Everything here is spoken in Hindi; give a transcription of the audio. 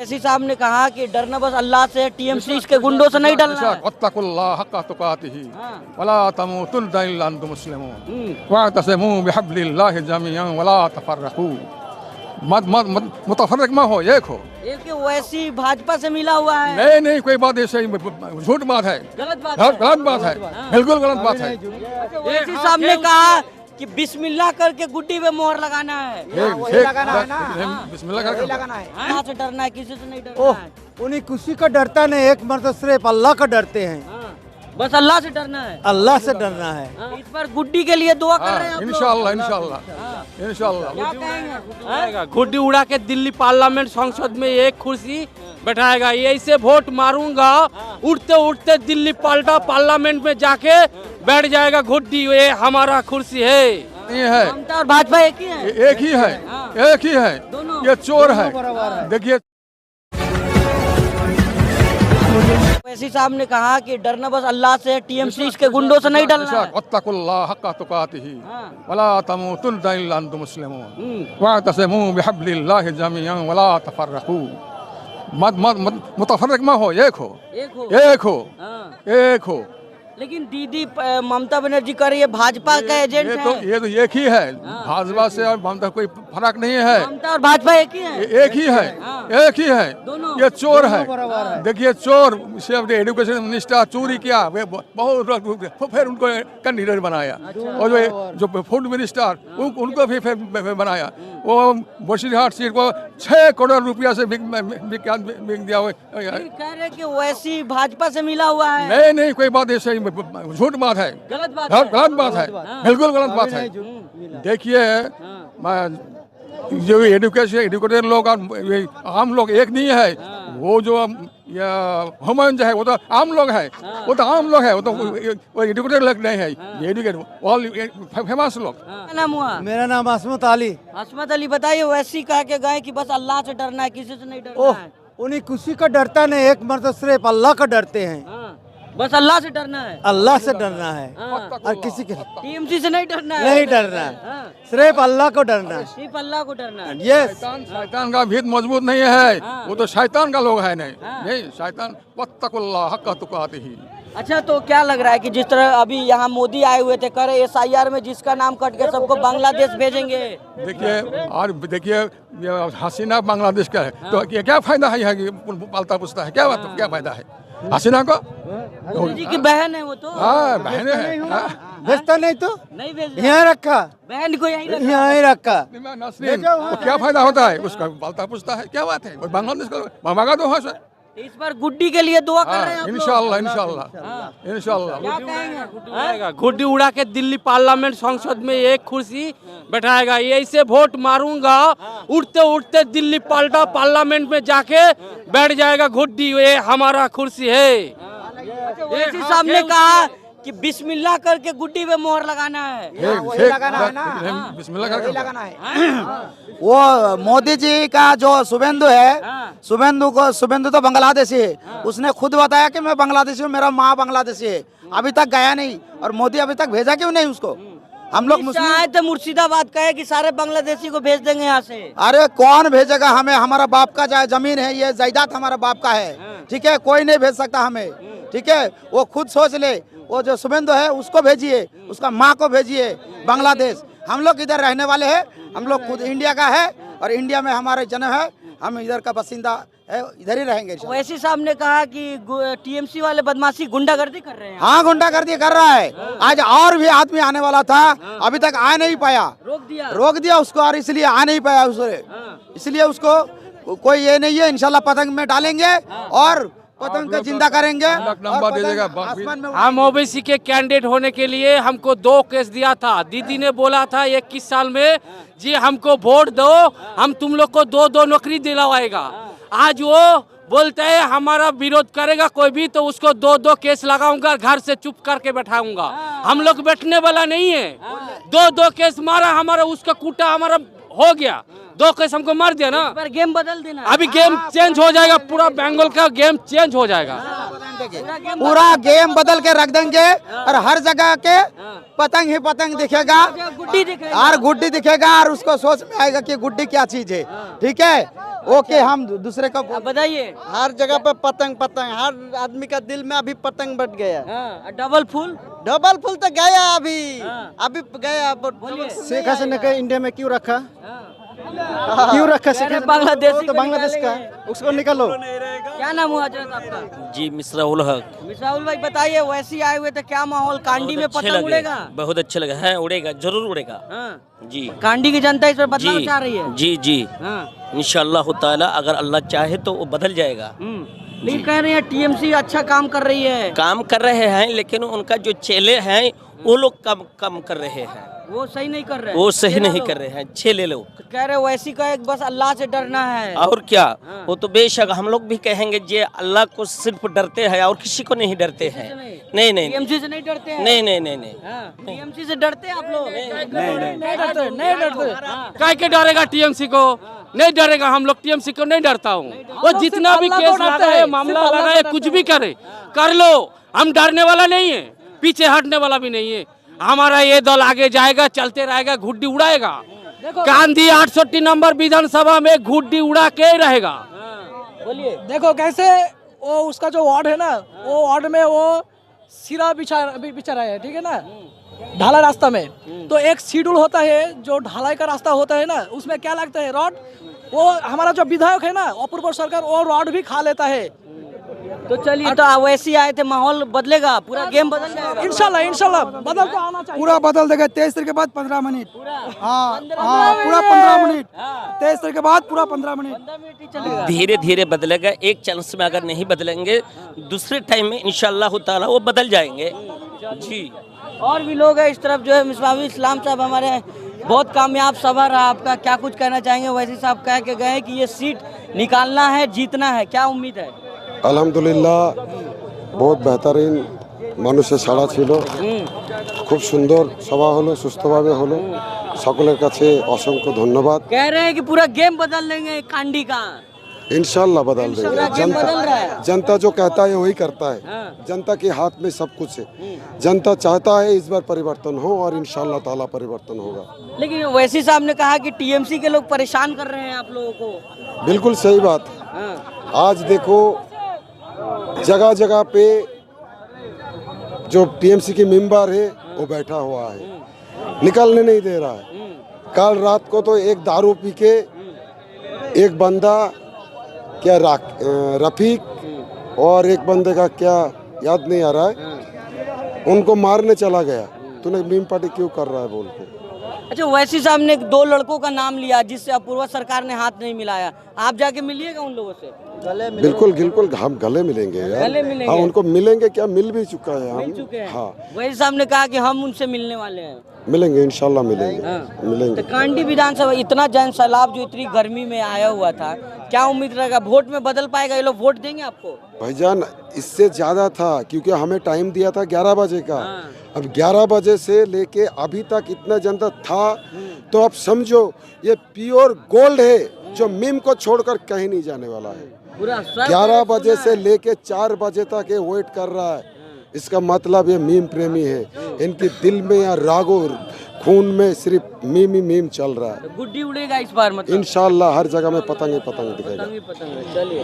ओवैसी साहब ने कहा कि डरना बस अल्लाह से, टीएमसी के गुंडों से नहीं डरना है। वत्तकुल्लाह हक्का तुकातिही वला तमूतुन्ना इल्ला अंतुम मुस्लिमून वअतसिमू बिहब्लिल्लाहि जमीअन वला तफर्रकू। मत मुतफर्रिक मत हो, एक हो। एक ओवैसी भाजपा से मिला हुआ है। नहीं कोई बात ऐसे झूठ बात है, गलत बात है। गलत बात है, बिल्कुल गलत बात है। ओवैसी साहब ने कहा कि बिस्मिल्लाह करके गुड्डी पे मोहर लगाना है। बिस्मिल्लाह करके लगाना है। कहाँ से डरना है, किसी से नहीं डरना है। उन्हीं किसी का डरता नहीं, एक मर्द सिर्फ अल्लाह का डरते हैं। हाँ, बस अल्लाह से डरना है। अल्लाह से डरना है। इस बार गुड्डी के लिए दुआ कर रहे हैं आप लोग। इंशाल्लाह इंशाल्लाह इंशाल्लाह। क्या कहेंगे? गुड्डी उड़ा के दिल्ली पार्लियामेंट संसद में एक कुर्सी बैठाएगा। यही वोट मारूंगा, उठते उठते दिल्ली पार्लियामेंट में जाके बैठ जाएगा गुड्डी। ये हमारा कुर्सी है। ये है ममता और भाजपा एक ही है। एक ही है, एक ही है। दोनों। ये चोर है। देखिए ओवैसी साहब ने कहा कि डरना बस अल्लाह से, टीएमसी के गुंडों से नहीं डरना है। वत्तकुल्लाह हक्का तुकातिही वला तमूतुन्ना इल्ला अंतुम मुस्लिमून वअतसिमू बिहब्लिल्लाहि जमीअन वला तफर्रकू। मत मुतफर्रिक मत हो, एक हो। एक हो, एक हो। लेकिन दीदी ममता बनर्जी कर रही है, भाजपा का एजेंट है। ये तो एक ही है। भाजपा से और ममता कोई फर्क नहीं है। ममता और भाजपा एक ही है। एक ही है, एक ही है। दोनों। ये चोर है। देखिए चोर से एजुकेशन मिनिस्टर चोरी किया, वे बहुत फिर उनको कैंडिडेट बनाया। और जो फूड मिनिस्टर उनको भी फिर बनाया। वो बशीरहाट सीट को 6 करोड़ रुपया से बिक दिया। कह रहे कि ओवैसी भाजपा से मिला हुआ है। नहीं कोई बात ऐसे झूठ बात है, गलत बात है। गलत बात है, बिल्कुल गलत बात है। देखिए जो एजुकेटेड लोग और आम लोग एक नहीं है। वो जो हुमायूं जो है वो तो आम लोग है, वो तो आम लोग है, वो एजुकेटेड लोग नहीं है। एजुकेटेड ऑल फेमस लोग। क्या नाम हुआ? मेरा नाम असमत अली। असमत अली, बताइए ओवैसी कह के गए कि बस अल्लाह से डरना है, किसी से नहीं डरना है। उन्हीं किसी का डरता नहीं, एक मर्द सिर्फ अल्लाह का डरते हैं। हाँ, बस अल्लाह से डरना है। अल्लाह से डरना है हाँ, और किसी के टीएमसी से नहीं डरना है। नहीं डरना है, हाँ, सिर्फ अल्लाह को डरना है। सिर्फ अल्लाह को डरना है। यस। शैतान का भीत मजबूत नहीं है। वो तो शैतान का लोग है। नहीं शैतान। वत्तकुल्लाह हक्का तुकातिही। अच्छा, तो क्या लग रहा है कि जिस तरह अभी यहाँ मोदी आए हुए थे, कर SIR में जिसका नाम कट गया सबको बांग्लादेश भेजेंगे। देखिए और देखिए हसीना बांग्लादेश का है, तो क्या फायदा है यहाँ की पालता पूछता है? क्या फायदा है हसीना को? मोदी जी की बहन है वो तो। हाँ बहने हैं। भेजता नहीं तो नहीं भेज यहाँ रखा, बहन को यहीं रखा। यहाँ ही रखा। नस्रीन वो क्या फायदा होता है उसका? पालता पूछता है, क्या बात है? बांग्लादेश को मंगा दो वहाँ से। इस बार गुड्डी के लिए दुआ कर रहे हैं आप लोग। इंशाल्लाह इंशाल्लाह इंशाल्लाह। क्या कहेंगे? गुड्डी उड़ा के दिल्ली पार्लियामेंट संसद में एक कुर्सी बैठाएगा। यही वोट मारूंगा, उठते उठते दिल्ली पार्लियामेंट में जाके बैठ जाएगा गुड्डी। ये हमारा कुर्सी है। ओवैसी साहब ने कहा कि बिस्मिल्लाह करके गुड्डी पे मोहर लगाना है। बिस्मिल्लाह करके लगाना है। वो मोदी जी का जो शुभेंदु है, शुभेंदु तो बांग्लादेशी है। उसने खुद बताया कि मैं बांग्लादेशी हूँ, मेरा माँ बांग्लादेशी है। अभी तक गया नहीं, और मोदी अभी तक भेजा क्यों नहीं उसको? हम लोग आए थे मुर्शिदाबाद, कहे कि सारे बांग्लादेशी को भेज देंगे यहाँ से। अरे कौन भेजेगा हमें? हमारा बाप का जमीन है, ये जायदाद हमारा बाप का है। ठीक है, कोई नहीं भेज सकता हमें। ठीक है, वो खुद सोच ले। वो जो शुभेंदु है उसको भेजिए, उसका माँ को भेजिए बांग्लादेश। हम लोग इधर रहने वाले हैं, हम लोग खुद इंडिया का है और इंडिया में हमारे जन्म है। हम इधर का बासिंदा है, इधर ही रहेंगे। ओवैसी साहब ने कहा कि टीएमसी वाले बदमाशी गुंडागर्दी कर रहे हैं। हाँ, गुंडागर्दी कर रहा है। आज और भी आदमी आने वाला था, अभी तक आ नहीं पाया। रोक दिया उसको, और इसलिए आ नहीं पाया उसने। इसलिए उसको कोई ये नहीं है। इंशाल्लाह पतंग में डालेंगे और पतंग का जिंदा करेंगे। हम ओबीसी के कैंडिडेट होने के लिए हमको 2 केस दिया था। दीदी ने बोला था 21 साल में जी हमको वोट दो, हम तुम लोग को 2 नौकरी दिलवाएगा। आज वो बोलते हैं हमारा विरोध करेगा कोई भी तो उसको 2 केस लगाऊंगा, घर से चुप करके बैठाऊंगा। हम लोग बैठने वाला नहीं है। 2 केस मारा हमारा, उसका कूटा हमारा हो गया। 2 केस हमको मार दिया ना। पर गेम बदल देना। अभी गेम चेंज हो जाएगा, पूरा बंगाल का गेम चेंज हो जाएगा। पूरा गेम बदल के रख देंगे और हर जगह के पतंग ही पतंग दिखेगा गुड्डी दिखेगा और गुड्डी दिखेगा और उसको सोच में आएगा कि गुड्डी क्या चीज है। ठीक है, ओके, हम दूसरे को आप बताइए। हर जगह पे पतंग पतंग, हर आदमी का दिल में अभी पतंग बट गया। डबल फुल तो गया अभी अभी गया। शेख हसीना का इंडिया में क्यों रखा, क्यों रखा शेख हसीना? बांग्लादेशी तो बांग्लादेश का, उसको निकालो। क्या नाम हुआ हजरत आपका? जी मिसराउल हक। मिसाउल भाई बताइए, वैसे ही आए हुए थे, क्या माहौल? कांडी में पतंग उड़ेगा? बहुत अच्छे लगे हैं, उड़ेगा, जरूर उड़ेगा। जी कांडी की जनता इस पर बदलाव जी चाह रही है। जी जी इंशाअल्लाह ताला, अगर अल्लाह चाहे तो वो बदल जाएगा। लेकिन कह रहे हैं टीएमसी अच्छा काम कर रही है। काम कर रहे हैं, लेकिन उनका जो चेले हैं वो लोग कम कर रहे हैं, वो सही नहीं कर रहे। वो सही नहीं कर रहे हैं चेले लोग। कह रहे वैसी का एक बस अल्लाह से डरना है। और क्या, वो तो बेशक हम लोग भी कहेंगे जे अल्लाह को सिर्फ डरते हैं और किसी को नहीं डरते हैं। नहीं नहीं टीएमसी से नहीं डरते हैं। नहीं नहीं नहीं नहीं टीएमसी से डरते हैं आप लोग? नहीं डरते। काय के डरेगा टीएमसी को? नहीं डरेगा, हम लोग टीएमसी को नहीं डरता हूँ। वो जितना भी केस लगाए, मामला लगाए, कुछ भी करे कर लो, हम डरने वाला नहीं है, पीछे हटने वाला भी नहीं है। हमारा ये दल आगे जाएगा, चलते रहेगा, गुड्डी उड़ाएगा। गांधी 68 नंबर विधानसभा में गुड्डी उड़ा के रहेगा। बोलिए। देखो कैसे वो उसका जो वार्ड है ना, वो वार्ड में वो सिरा बिछा रहा है, ठीक है ना, ढाला रास्ता में। तो एक शेड्यूल होता है जो ढालाई का रास्ता होता है ना, उसमें क्या लगता है, रॉड। वो हमारा जो विधायक है ना अपूर्व सरकार, वो रॉड भी खा लेता है। तो चलिए, तो वैसे आए थे, माहौल बदलेगा, पूरा गेम बदल जाएगा। इंशाल्लाह बदल तो आना चाहिए। पूरा बदल देगा 23 तारीख के बाद 15 मिनट। हाँ, पूरा 15 मिनट। 23 तारीख के बाद पूरा 15 मिनट धीरे धीरे बदलेगा। एक चांस में अगर नहीं बदलेंगे, दूसरे टाइम में इंशाअल्लाह ताला वो बदल जाएंगे। जी, और भी लोग हैं इस तरफ जो है। मिसबाहुल इस्लाम साहब हमारे बहुत कामयाब सभा रहा आपका, क्या कुछ कहना चाहेंगे? वैसे साहब कह के गए कि ये सीट निकालना है, जीतना है, क्या उम्मीद है? আলহামদুলিল্লাহ বহুত বেহতারিন মানুষের সাড়া ছিল, খুব সুন্দর সভা হলো, সুস্থভাবে হলো। সকলের কাছে অসংখ্য ধন্যবাদ। कह रहे हैं कि पूरा गेम बदल लेंगे कांडी का। इंशाल्लाह बदल देंगे। गेम बदल रहा है। जनता जो कहता है वही करता है। जनता के हाथ में सब कुछ है। जनता चाहता है इस बार परिवर्तन हो और इंशाल्लाह ताला परिवर्तन होगा। लेकिन वैसी साहब ने कहा कि टीएमसी के लोग परेशान कर रहे हैं आप लोगों को। बिल्कुल सही बात है। आज देखो जगह जगह पे जो टीएमसी के मेंबर है वो बैठा हुआ है, निकलने नहीं दे रहा है। कल रात को तो एक दारू पी के एक बंदा क्या रफीक और एक बंदे का क्या याद नहीं आ रहा है, उनको मारने चला गया। तूने मीम पार्टी क्यों कर रहा है बोल के। अच्छा, वैसी साहब ने 2 लड़कों का नाम लिया जिससे अपूर्व सरकार ने हाथ नहीं मिलाया। आप जाके मिलिएगा उन लोगों से? बिल्कुल बिल्कुल, हम गले मिलेंगे यार। गले मिलेंगे? हाँ, उनको मिलेंगे, क्या मिल भी चुका है, मिल हम चुके हैं। हाँ, वैसी साहब ने कहा कि हम उनसे मिलने वाले हैं। मिलेंगे इंशाल्लाह मिलेंगे। मिलेंगे। तो कांडी विधानसभा इतना जन सैलाब जो इतनी गर्मी में आया हुआ था, क्या उम्मीद रहेगा वोट में बदल पाएगा? ये लोग वोट देंगे आपको? भाईजान इससे ज्यादा था, क्योंकि हमें टाइम दिया था 11 बजे का। अब 11 बजे से लेके अभी तक इतना जनता था, तो अब समझो ये प्योर गोल्ड है जो मीम को छोड़कर कहीं नहीं जाने वाला है। 11 बजे से लेके 4 बजे तक ये वेट कर रहा है। इसका मतलब ये मीम प्रेमी है, इनके दिल में या रागो खून में सिर्फ मीम ही मीम चल रहा है। गुड्डी उड़ेगा इस बार मतलब? इंशाल्लाह हर जगह में पतंग ही पतंग दिखेगा। पतंग ही पतंग है। चलिए।